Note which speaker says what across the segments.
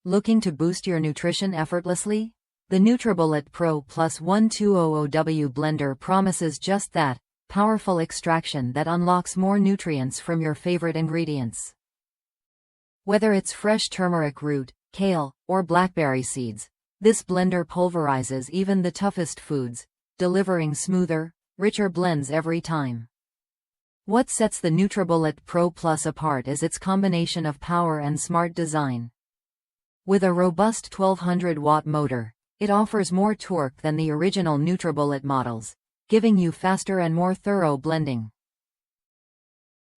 Speaker 1: Looking to boost your nutrition effortlessly? The NutriBullet Pro Plus 1200W blender promises just that, powerful extraction that unlocks more nutrients from your favorite ingredients. Whether it's fresh turmeric root, kale, or blackberry seeds, this blender pulverizes even the toughest foods, delivering smoother, richer blends every time. What sets the NutriBullet Pro Plus apart is its combination of power and smart design. With a robust 1200-watt motor, it offers more torque than the original NutriBullet models, giving you faster and more thorough blending.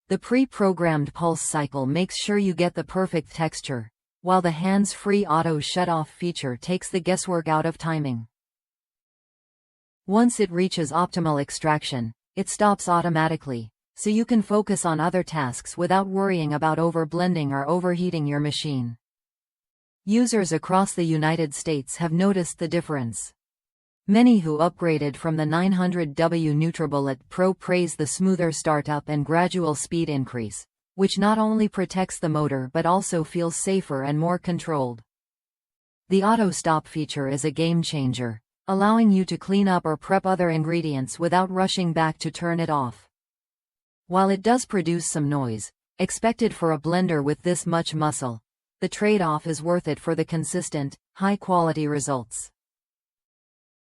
Speaker 1: The pre-programmed pulse cycle makes sure you get the perfect texture, while the hands-free auto shut-off feature takes the guesswork out of timing. Once it reaches optimal extraction, it stops automatically, so you can focus on other tasks without worrying about over-blending or overheating your machine. Users across the United States have noticed the difference. Many who upgraded from the 900W NutriBullet Pro praise the smoother startup and gradual speed increase, which not only protects the motor but also feels safer and more controlled. The auto stop feature is a game changer, allowing you to clean up or prep other ingredients without rushing back to turn it off. While it does produce some noise, expected for a blender with this much muscle, the trade-off is worth it for the consistent, high-quality results.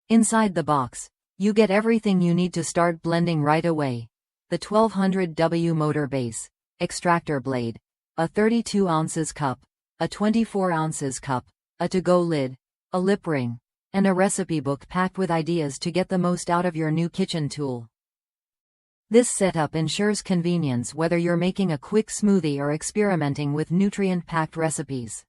Speaker 1: Inside the box, you get everything you need to start blending right away: the 1200W motor base, extractor blade, a 32 ounces cup, a 24 ounces cup, a to-go lid, a lip ring, and a recipe book packed with ideas to get the most out of your new kitchen tool. This setup ensures convenience whether you're making a quick smoothie or experimenting with nutrient-packed recipes.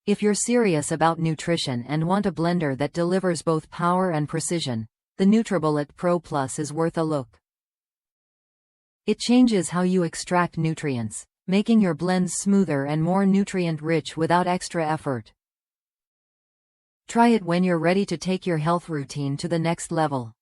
Speaker 1: If you're serious about nutrition and want a blender that delivers both power and precision, the NutriBullet Pro Plus is worth a look. It changes how you extract nutrients, making your blends smoother and more nutrient-rich without extra effort. Try it when you're ready to take your health routine to the next level.